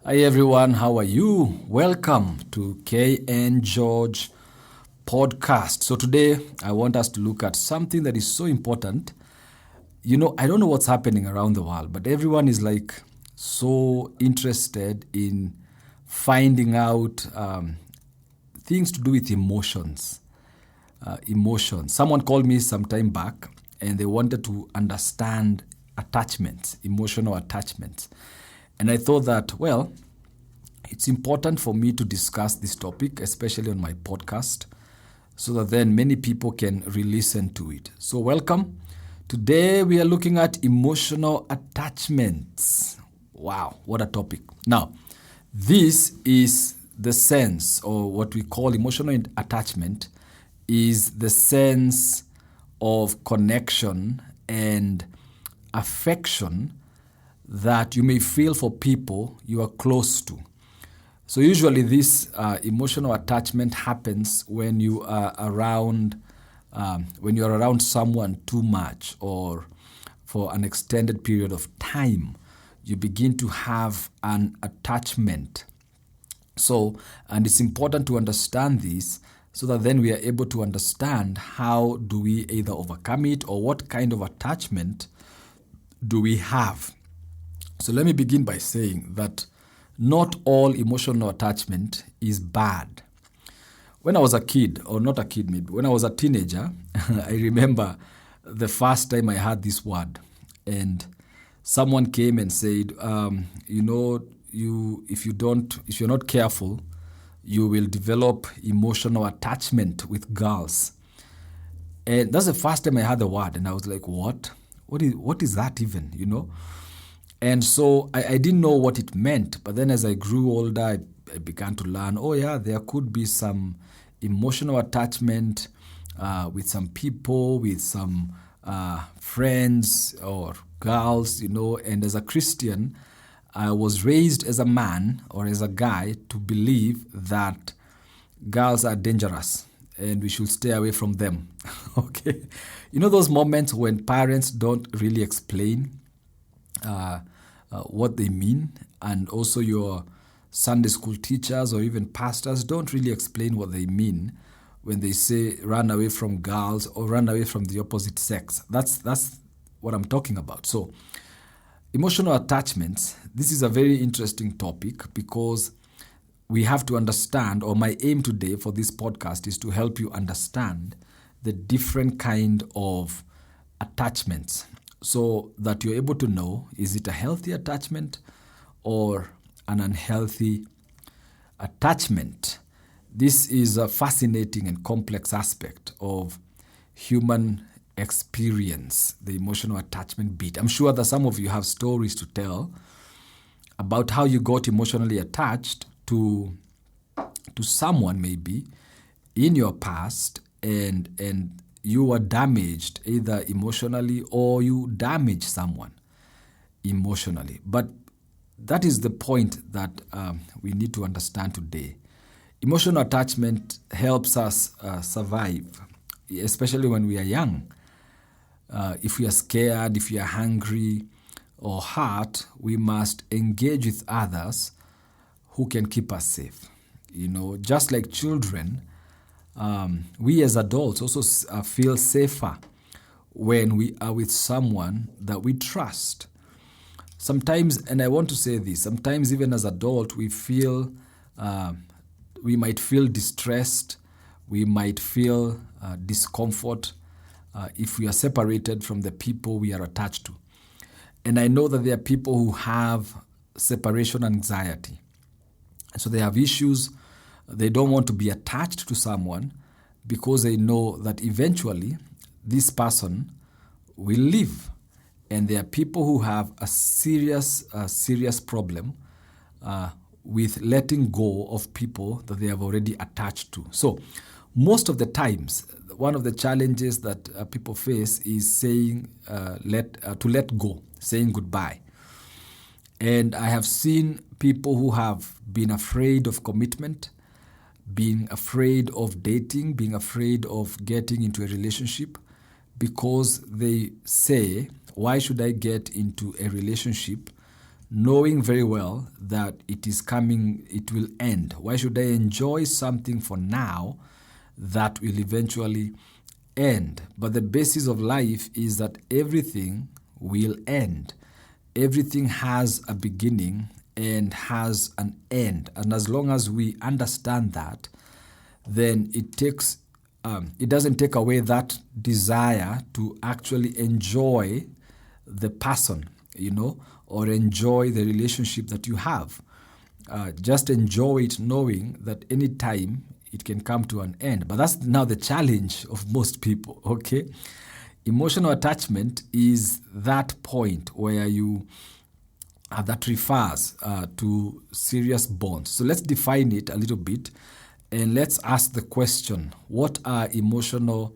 Hi everyone, how are you? Welcome to KN George podcast. So today I want us to look at something that is so important. I don't know what's happening around the world, but everyone is like so interested in finding out things to do with emotions. Emotions. Someone called me some time back and they wanted to understand attachments, emotional attachments. And I thought that, well, it's important for me to discuss this topic, especially on my podcast, so that then many people can re-listen to it. So welcome. Today we are looking at emotional attachments. Wow, what a topic. Now, this is the sense, or what we call emotional attachment, is the sense of connection and affection that you may feel for people you are close to. So usually this emotional attachment happens when you are around someone too much or for an extended period of time. You begin to have an attachment. So, and it's important to understand this so that then we are able to understand how do we either overcome it or what kind of attachment do we have. So let me begin by saying that not all emotional attachment is bad. When I was a kid, or not a kid maybe, when I was a teenager, I remember the first time I heard this word. And someone came and said, if you're not careful, you will develop emotional attachment with girls. And that's the first time I heard the word, and I was like, what? What is that even, And so I didn't know what it meant. But then as I grew older, I began to learn, there could be some emotional attachment with some people, with some friends or girls, And as a Christian, I was raised as a man or as a guy to believe that girls are dangerous and we should stay away from them. Okay? Those moments when parents don't really explain what they mean, and also your Sunday school teachers or even pastors don't really explain what they mean when they say run away from girls or run away from the opposite sex. That's what I'm talking about. So emotional attachments, this is a very interesting topic because we have to understand, or my aim today for this podcast is to help you understand the different kind of attachments so that you're able to know, is it a healthy attachment or an unhealthy attachment? This is a fascinating and complex aspect of human experience, the emotional attachment bit. I'm sure that some of you have stories to tell about how you got emotionally attached to someone maybe in your past and you were damaged either emotionally or you damaged someone emotionally. But that is the point that we need to understand today. Emotional attachment helps us survive, especially when we are young. If we are scared, if we are hungry or hurt, we must engage with others who can keep us safe. Just like children, we as adults also feel safer when we are with someone that we trust. Sometimes, and I want to say this, sometimes even as adults, we might feel distressed, we might feel discomfort if we are separated from the people we are attached to. And I know that there are people who have separation anxiety. So they have issues. They don't want to be attached to someone because they know that eventually this person will leave. And there are people who have a serious problem with letting go of people that they have already attached to. So most of the times, one of the challenges that people face is saying to let go, saying goodbye. And I have seen people who have been afraid of commitment, being afraid of dating, being afraid of getting into a relationship because they say, why should I get into a relationship knowing very well that it is coming, it will end. Why should I enjoy something for now that will eventually end? But the basis of life is that everything will end. Everything has a beginning and has an end. And as long as we understand that, then it doesn't take away that desire to actually enjoy the person, or enjoy the relationship that you have. Just enjoy it knowing that any time it can come to an end. But that's now the challenge of most people, okay? Emotional attachment is that point where you that refers to serious bonds. So let's define it a little bit, and let's ask the question: what are emotional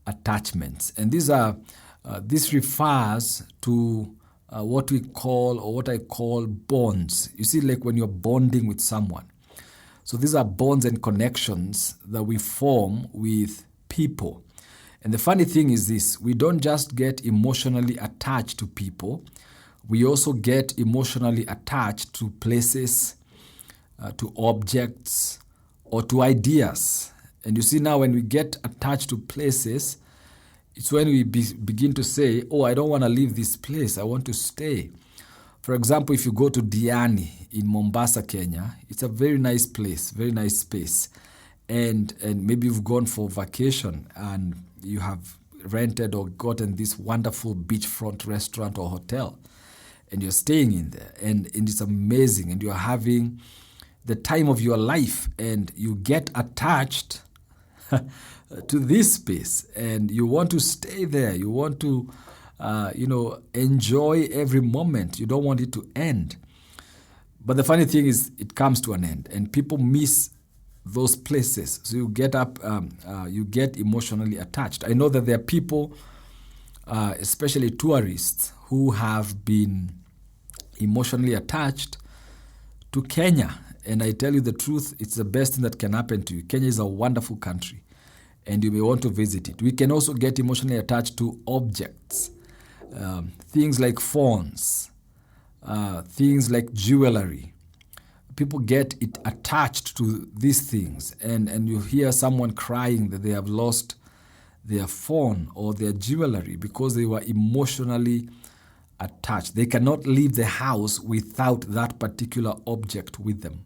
attachments? And this refers to what we call, or what I call, bonds. You see, like when you're bonding with someone. So these are bonds and connections that we form with people. And the funny thing is this: we don't just get emotionally attached to people, we also get emotionally attached to places, to objects, or to ideas. And you see, now when we get attached to places, it's when we begin to say, oh, I don't want to leave this place, I want to stay. For example, if you go to Diani in Mombasa, Kenya, it's a very nice place, very nice space. And maybe you've gone for vacation and you have rented or gotten this wonderful beachfront restaurant or hotel, and you're staying in there, and it's amazing, and you're having the time of your life, and you get attached to this space, and you want to stay there. You want to, enjoy every moment. You don't want it to end. But the funny thing is, it comes to an end, and people miss those places. So you get emotionally attached. I know that there are people, especially tourists, who have been emotionally attached to Kenya. And I tell you the truth, it's the best thing that can happen to you. Kenya is a wonderful country, and you may want to visit it. We can also get emotionally attached to objects, things like phones, things like jewelry. People get it attached to these things, and you hear someone crying that they have lost their phone or their jewelry because they were emotionally attached. They cannot leave the house without that particular object with them.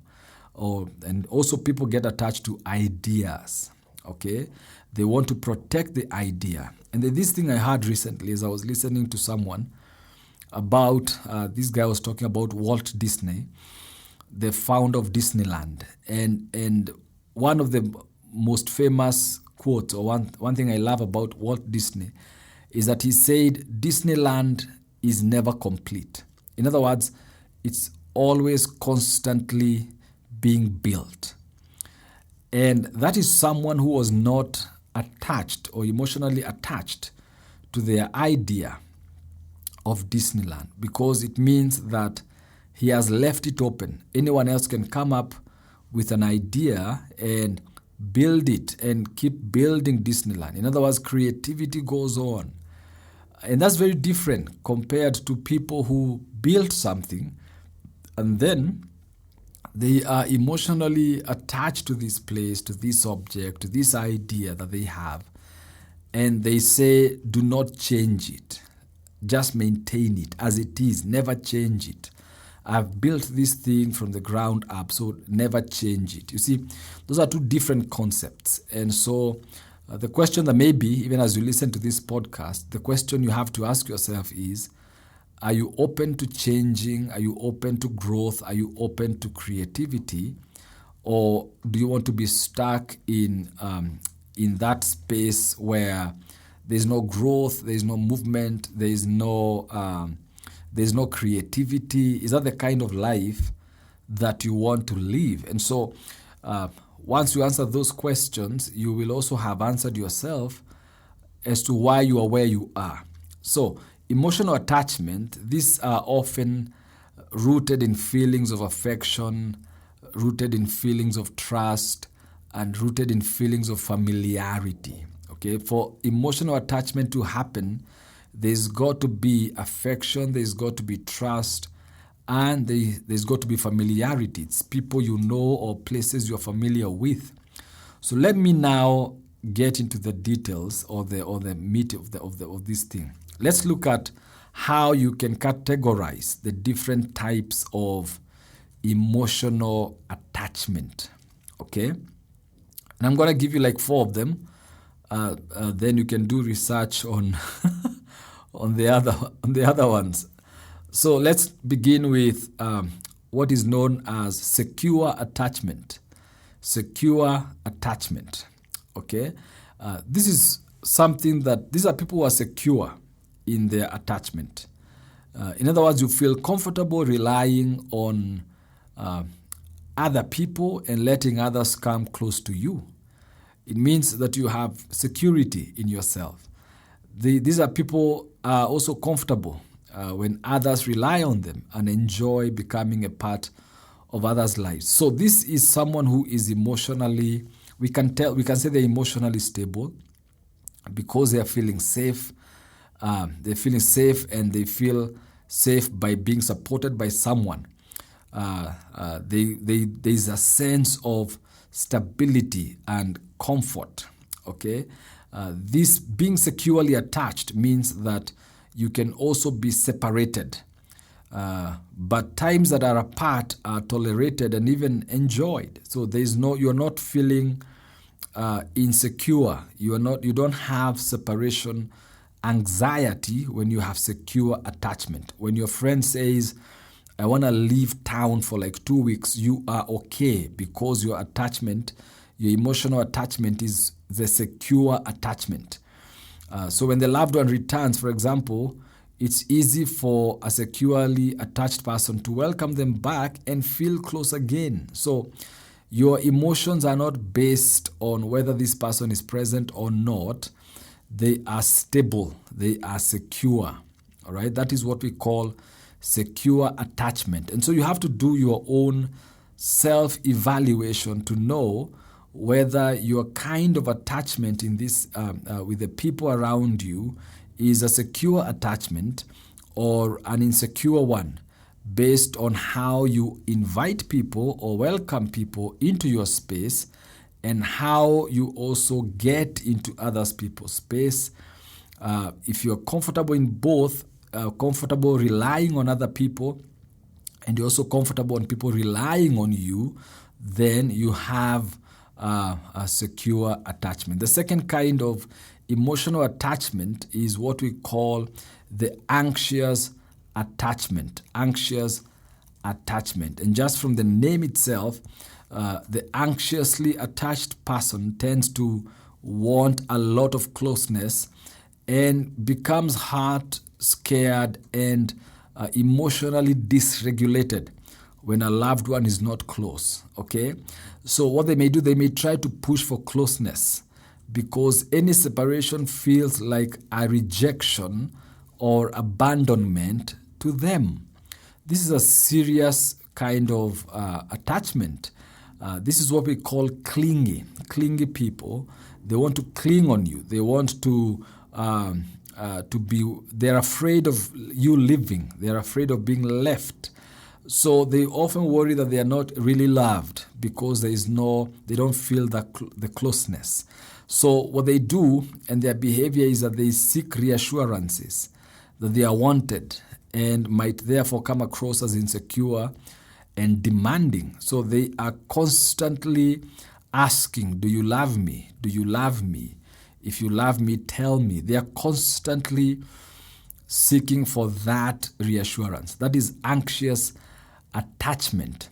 And also people get attached to ideas, okay? They want to protect the idea. And this thing I heard recently as I was listening to someone about, this guy was talking about Walt Disney, the founder of Disneyland. And one of the most famous quotes, or one thing I love about Walt Disney, is that he said, Disneyland is never complete. In other words, it's always constantly being built. And that is someone who was not attached or emotionally attached to their idea of Disneyland, because it means that he has left it open. Anyone else can come up with an idea and build it and keep building Disneyland. In other words, creativity goes on. And that's very different compared to people who built something and then they are emotionally attached to this place, to this object, to this idea that they have. And they say, do not change it. Just maintain it as it is. Never change it. I've built this thing from the ground up, so never change it. You see, those are two different concepts. And so the question that maybe, even as you listen to this podcast, the question you have to ask yourself is, are you open to changing? Are you open to growth? Are you open to creativity? Or do you want to be stuck in that space where there's no growth, there's no movement, there's no creativity? Is that the kind of life that you want to live? And so once you answer those questions, you will also have answered yourself as to why you are where you are. So emotional attachment, these are often rooted in feelings of affection, rooted in feelings of trust, and rooted in feelings of familiarity. Okay, for emotional attachment to happen, there's got to be affection, there's got to be trust, and there's got to be familiarity. It's people you know or places you're familiar with. So let me now get into the details or the meat of this thing. Let's look at how you can categorize the different types of emotional attachment. Okay, and I'm gonna give you like 4 of them. Then you can do research on on the other ones. So let's begin with what is known as secure attachment. Secure attachment. Okay, this is something that these are people who are secure in their attachment. In other words, you feel comfortable relying on other people and letting others come close to you. It means that you have security in yourself. These are people also comfortable when others rely on them and enjoy becoming a part of others' lives. So this is someone who is emotionally, we can say they're emotionally stable because they are feeling safe. They're feeling safe and they feel safe by being supported by someone. There's a sense of stability and comfort. Okay, this being securely attached means that you can also be separated, but times that are apart are tolerated and even enjoyed. So you're not feeling insecure. You don't have separation anxiety when you have secure attachment. When your friend says, I want to leave town for like 2 weeks, you are okay because your emotional attachment is the secure attachment. So when the loved one returns, for example, it's easy for a securely attached person to welcome them back and feel close again. So your emotions are not based on whether this person is present or not. They are stable. They are secure. All right. That is what we call secure attachment. And so you have to do your own self-evaluation to know whether your kind of attachment in this with the people around you is a secure attachment or an insecure one, based on how you invite people or welcome people into your space and how you also get into other people's space. If you're comfortable in both, comfortable relying on other people, and you're also comfortable on people relying on you, then you have a secure attachment. The second kind of emotional attachment is what we call the anxious attachment. Anxious attachment. And just from the name itself, the anxiously attached person tends to want a lot of closeness and becomes hurt, scared, and emotionally dysregulated when a loved one is not close. Okay? So what they may do, they may try to push for closeness because any separation feels like a rejection or abandonment to them. This is a serious kind of attachment. This is what we call clingy people. They want to cling on you. They want to be, they're afraid of you leaving. They're afraid of being left. So they often worry that they are not really loved because they don't feel the closeness. So what they do and their behavior is that they seek reassurances that they are wanted and might therefore come across as insecure and demanding. So they are constantly asking, do you love me? Do you love me? If you love me, tell me. They are constantly seeking for that reassurance. That is anxious attachment.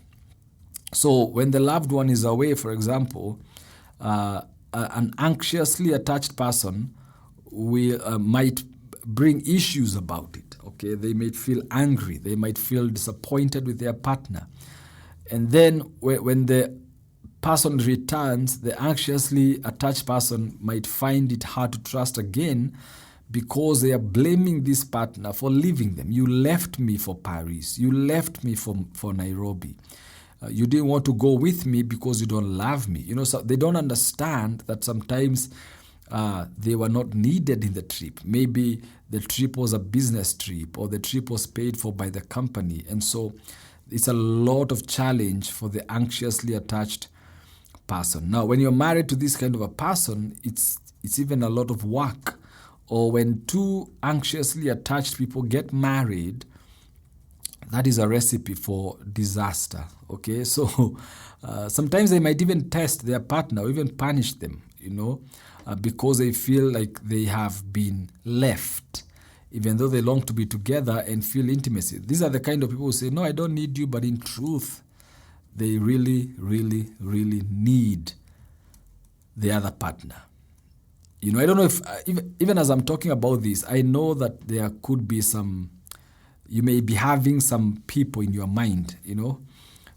So when the loved one is away, for example, an anxiously attached person might bring issues about it. Okay, they might feel angry. They might feel disappointed with their partner. And then when the person returns, the anxiously attached person might find it hard to trust again because they are blaming this partner for leaving them. You left me for Paris. You left me for Nairobi. You didn't want to go with me because you don't love me. So they don't understand that sometimes they were not needed in the trip. Maybe the trip was a business trip or the trip was paid for by the company. And so it's a lot of challenge for the anxiously attached person. Now, when you're married to this kind of a person, it's even a lot of work. Or when two anxiously attached people get married, that is a recipe for disaster. Okay, so sometimes they might even test their partner or even punish them, because they feel like they have been left, even though they long to be together and feel intimacy. These are the kind of people who say, no, I don't need you, but in truth, they really, really, really need the other partner. I don't know if, even as I'm talking about this, I know that there could be you may be having some people in your mind,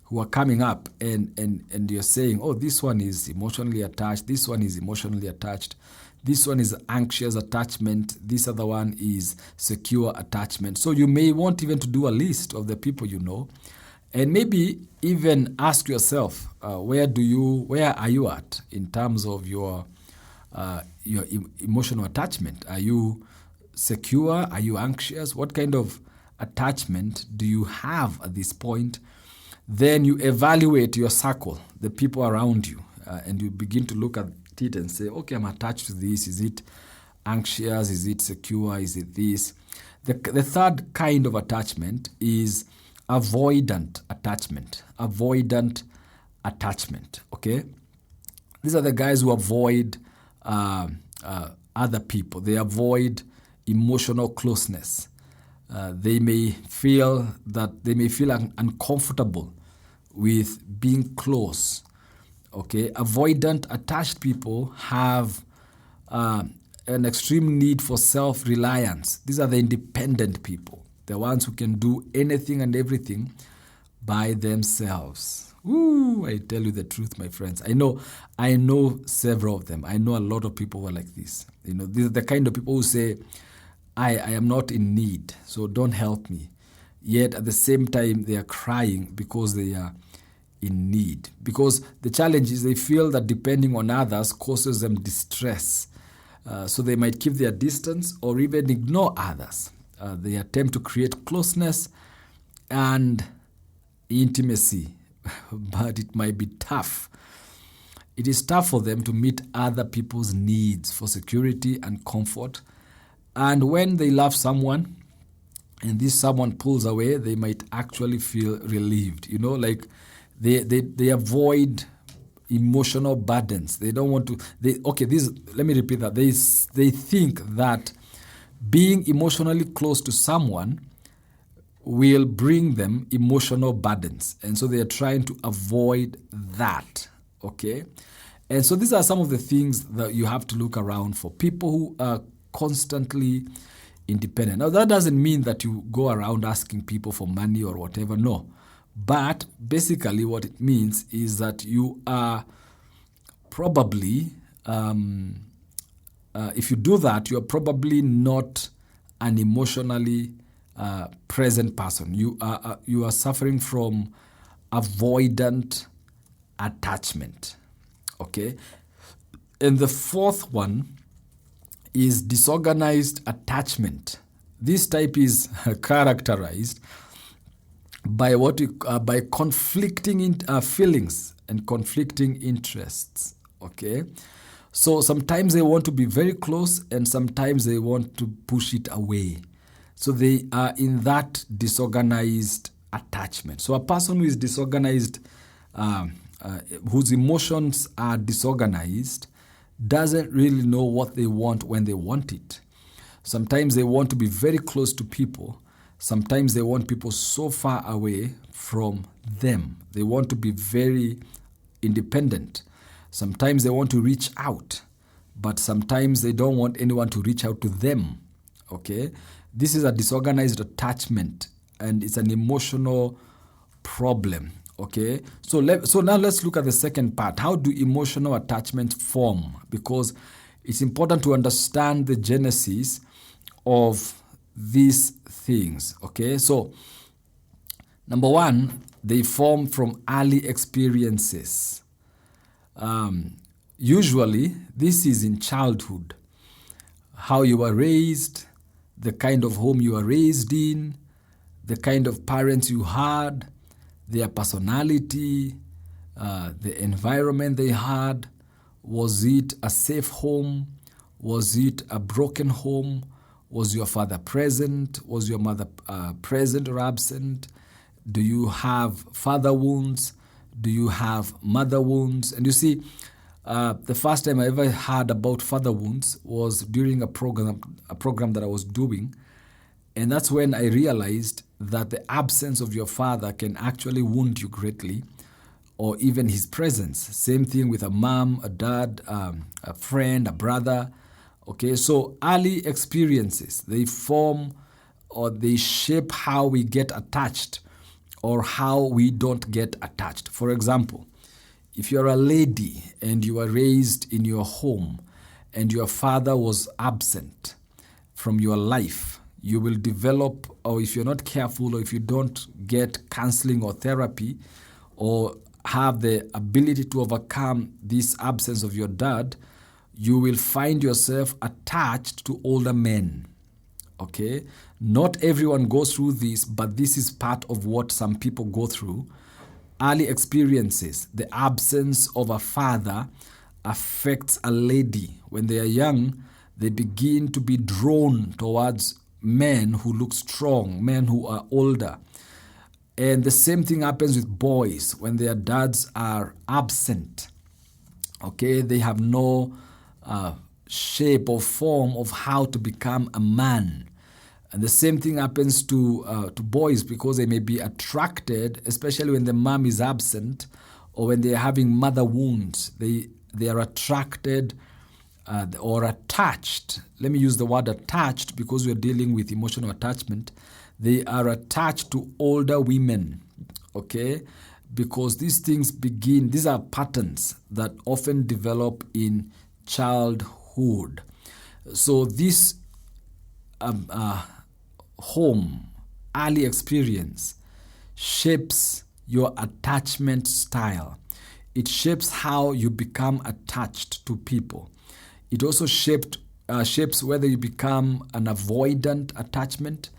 who are coming up and you're saying, oh, this one is emotionally attached, this one is emotionally attached, this one is anxious attachment, this other one is secure attachment. So you may want even to do a list of the people you know, and maybe even ask yourself, where are you at in terms of your emotional attachment? Are you secure? Are you anxious? What kind of attachment do you have at this point? Then you evaluate your circle, the people around you, and you begin to look at it and say, okay, I'm attached to this. Is it anxious? Is it secure? Is it this? The third kind of attachment is avoidant attachment. Avoidant attachment, okay? These are the guys who avoid other people. They avoid emotional closeness. They may feel uncomfortable with being close. Okay, avoidant attached people have an extreme need for self-reliance. These are the independent people, the ones who can do anything and everything by themselves. Ooh, I tell you the truth, my friends. I know several of them. I know a lot of people who are like this. These are the kind of people who say, I am not in need, so don't help me. Yet at the same time, they are crying because they are in need. Because the challenge is they feel that depending on others causes them distress. So they might keep their distance or even ignore others. They attempt to create closeness and intimacy, but it might be tough. It is tough for them to meet other people's needs for security and comfort. And when they love someone and this someone pulls away, they might actually feel relieved. Like they avoid emotional burdens. They don't want to. Let me repeat that. They think that being emotionally close to someone will bring them emotional burdens, and so they are trying to avoid that. Okay, and so these are some of the things that you have to look around for. People who are constantly independent. Now, that doesn't mean that you go around asking people for money or whatever. No. But basically what it means is that you are probably, if you do that, you are probably not an emotionally present person. You are suffering from avoidant attachment. Okay? And the fourth one is disorganized attachment. This type is characterized by by conflicting feelings and conflicting interests. Okay, so sometimes they want to be very close, and sometimes they want to push it away. So they are in that disorganized attachment. So a person who is disorganized, whose emotions are disorganized, doesn't really know what they want when they want it. Sometimes they want to be very close to people. Sometimes they want people so far away from them. They want to be very independent. Sometimes they want to reach out, but sometimes they don't want anyone to reach out to them. Okay? This is a disorganized attachment, and it's an emotional problem. Okay, so now let's look at the second part. How do emotional attachments form? Because it's important to understand the genesis of these things. Okay, so number one, they form from early experiences. Usually, this is in childhood. How you were raised, the kind of home you were raised in, the kind of parents you had, their personality, the environment they had. Was it a safe home? Was it a broken home? Was your father present? Was your mother present or absent? Do you have father wounds? Do you have mother wounds? And you see, the first time I ever heard about father wounds was during a program that I was doing. And that's when I realized that the absence of your father can actually wound you greatly, or even his presence. Same thing with a mom, a dad, a friend, a brother. Okay, so early experiences, they form or they shape how we get attached or how we don't get attached. For example, if you're a lady and you were raised in your home and your father was absent from your life, you will develop, or if you're not careful, or if you don't get counseling or therapy, or have the ability to overcome this absence of your dad, you will find yourself attached to older men. Okay? Not everyone goes through this, but this is part of what some people go through. Early experiences, the absence of a father affects a lady. When they are young, they begin to be drawn towards men who look strong, men who are older. And the same thing happens with boys when their dads are absent. Okay, they have no shape or form of how to become a man. And the same thing happens to boys because they may be attracted, especially when the mom is absent or when they are having mother wounds. They are attracted or attached. Let me use the word attached because we're dealing with emotional attachment. They are attached to older women, okay? Because these things these are patterns that often develop in childhood. So this home, early experience, shapes your attachment style. It shapes how you become attached to people. It also shapes whether you become an avoidant attachment,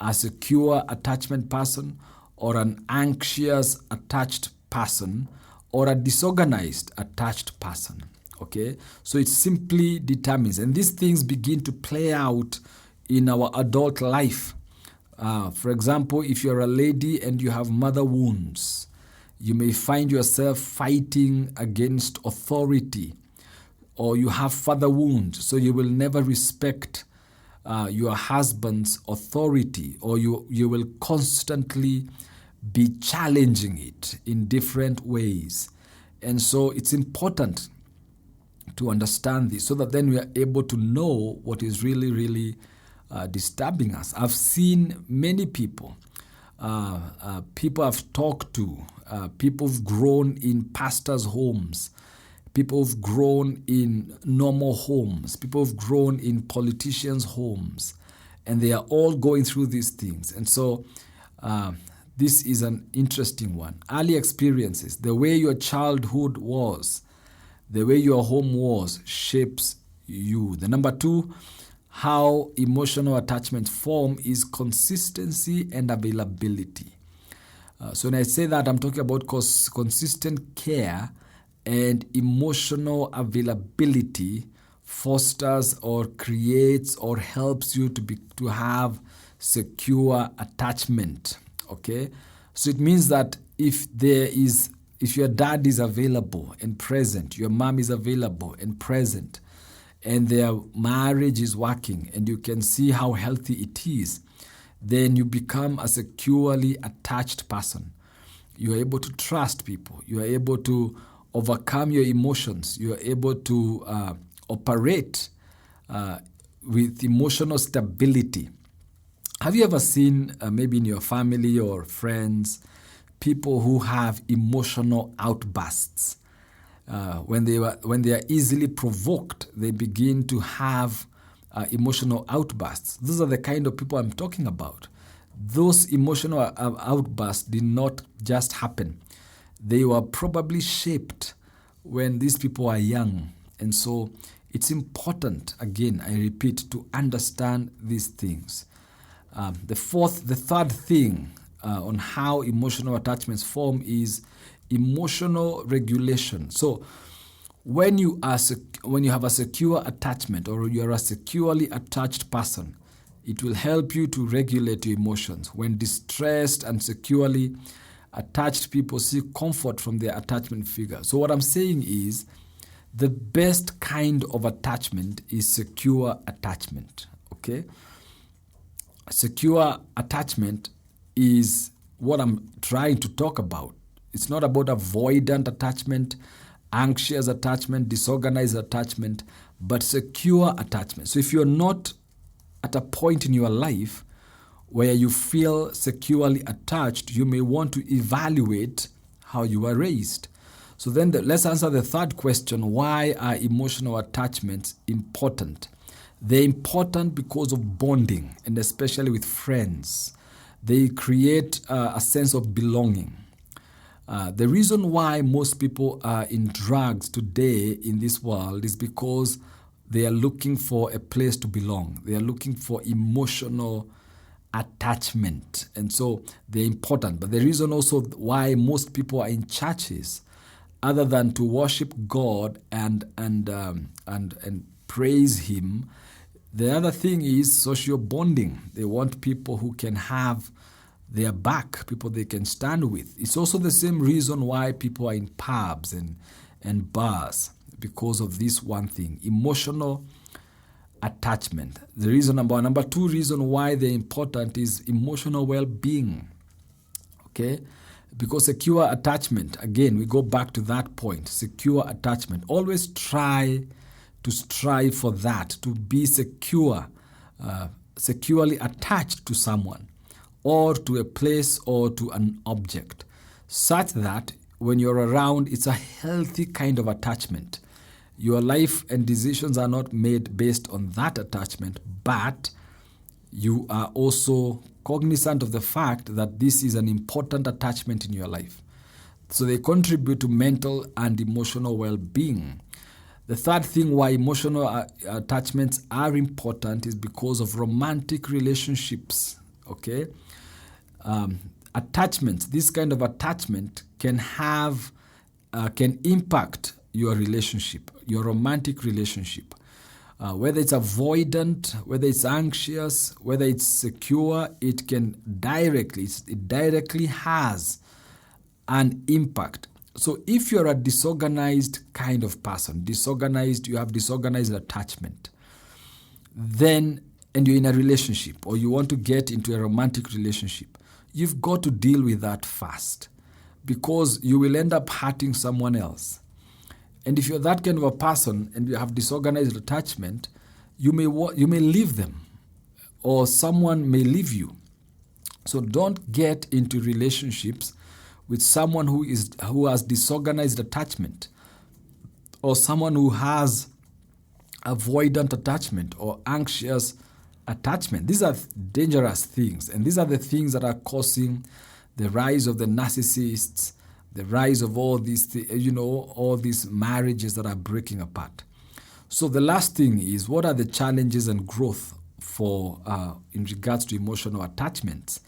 a secure attachment person, or an anxious attached person, or a disorganized attached person. Okay? So it simply determines. And these things begin to play out in our adult life. For example, if you're a lady and you have mother wounds, you may find yourself fighting against authority, or you have father wounds, so you will never respect your husband's authority, or you will constantly be challenging it in different ways. And so it's important to understand this so that then we are able to know what is really, really disturbing us. I've seen many people, people I've talked to, people who've grown in pastors' homes, people who've grown in normal homes, people who've grown in politicians' homes, and they are all going through these things. And so this is an interesting one. Early experiences, the way your childhood was, the way your home was, shapes you. The number two, how emotional attachments form is consistency and availability. So when I say that, I'm talking about consistent care and emotional availability fosters or creates or helps you to have secure attachment. Okay, so it means that if your dad is available and present, your mom is available and present, and their marriage is working, and you can see how healthy it is, then you become a securely attached person. You are able to trust people. You are able to overcome your emotions. You are able to operate with emotional stability. Have you ever seen, maybe in your family or friends, people who have emotional outbursts? When they are easily provoked, they begin to have emotional outbursts. Those are the kind of people I'm talking about. Those emotional outbursts did not just happen. They were probably shaped when these people are young. And so it's important, again, I repeat, to understand these things. The third thing on how emotional attachments form is emotional regulation. So when you have a secure attachment, or you are a securely attached person, it will help you to regulate your emotions. When distressed and securely attached people seek comfort from their attachment figure. So what I'm saying is, the best kind of attachment is secure attachment. Okay? Secure attachment is what I'm trying to talk about. It's not about avoidant attachment, anxious attachment, disorganized attachment, but secure attachment. So if you're not at a point in your life where you feel securely attached, you may want to evaluate how you were raised. So then let's answer the third question: why are emotional attachments important? They're important because of bonding, and especially with friends. They create a sense of belonging. The reason why most people are in drugs today in this world is because they are looking for a place to belong. They are looking for emotional attachment. And so they're important. But the reason also why most people are in churches, other than to worship God and praise Him, the other thing is social bonding. They want people who can have their back, people they can stand with. It's also the same reason why people are in pubs and bars, because of this one thing: emotional attachment. The reason number two reason why they're important is emotional well-being. Okay? Because secure attachment, again, we go back to that point, secure attachment. Always try to strive for that, to be secure, securely attached to someone, or to a place, or to an object, such that when you're around, it's a healthy kind of attachment. Your life and decisions are not made based on that attachment, but you are also cognizant of the fact that this is an important attachment in your life. So they contribute to mental and emotional well-being. The third thing why emotional attachments are important is because of romantic relationships. Okay? Attachments, this kind of attachment can impact your relationship, your romantic relationship. Whether it's avoidant, whether it's anxious, whether it's secure, it directly has an impact. So if you're a disorganized kind of person, you have disorganized attachment, then, and you're in a relationship, or you want to get into a romantic relationship, you've got to deal with that fast, because you will end up hurting someone else. And if you're that kind of a person and you have disorganized attachment, you may leave them, or someone may leave you. So don't get into relationships with someone who has disorganized attachment, or someone who has avoidant attachment or anxious attachment. These are dangerous things, and these are the things that are causing the rise of the narcissists, the rise of all these, all these marriages that are breaking apart. So the last thing is, what are the challenges and growth for in regards to emotional attachments?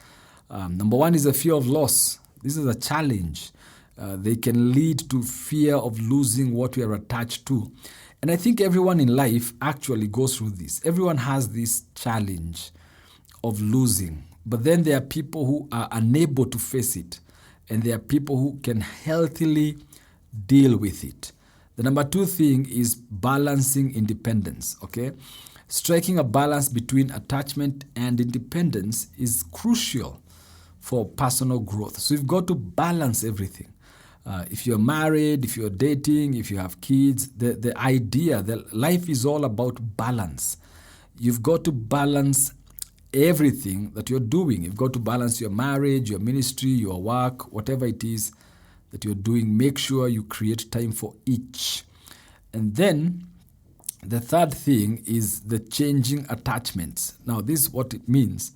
Number one is the fear of loss. This is a challenge. They can lead to fear of losing what we are attached to. And I think everyone in life actually goes through this. Everyone has this challenge of losing. But then there are people who are unable to face it. And there are people who can healthily deal with it. The number two thing is balancing independence, okay? Striking a balance between attachment and independence is crucial for personal growth. So you've got to balance everything. If you're married, if you're dating, if you have kids, the idea, life is all about balance. You've got to balance everything that you're doing. You've got to balance your marriage, your ministry, your work, whatever it is that you're doing. Make sure you create time for each. And then the third thing is the changing attachments. Now, this is what it means,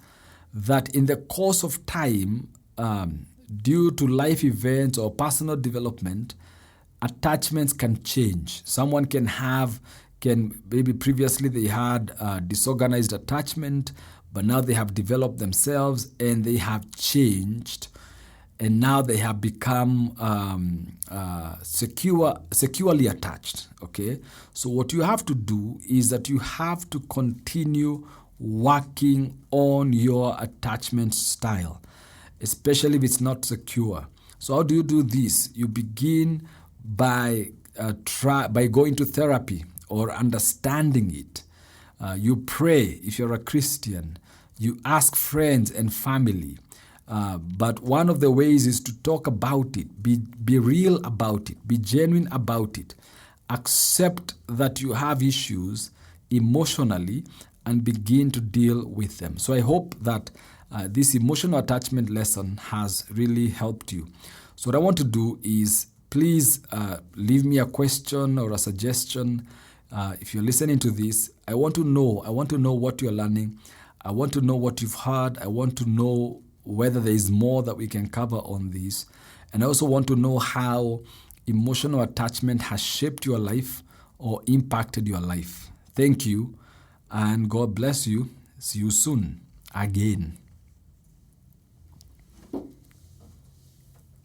that in the course of time, due to life events or personal development, attachments can change. Someone can maybe previously they had disorganized attachment, but now they have developed themselves and they have changed, and now they have become securely attached. Okay, so what you have to do is that you have to continue working on your attachment style, especially if it's not secure. So how do you do this? You begin by going to therapy or understanding it. You pray if you're a Christian. You ask friends and family. But one of the ways is to talk about it, be real about it, be genuine about it. Accept that you have issues emotionally and begin to deal with them. So I hope that this emotional attachment lesson has really helped you. So what I want to do is please leave me a question or a suggestion. If you're listening to this, I want to know what you're learning. I want to know what you've heard. I want to know whether there is more that we can cover on this. And I also want to know how emotional attachment has shaped your life or impacted your life. Thank you, and God bless you. See you soon again.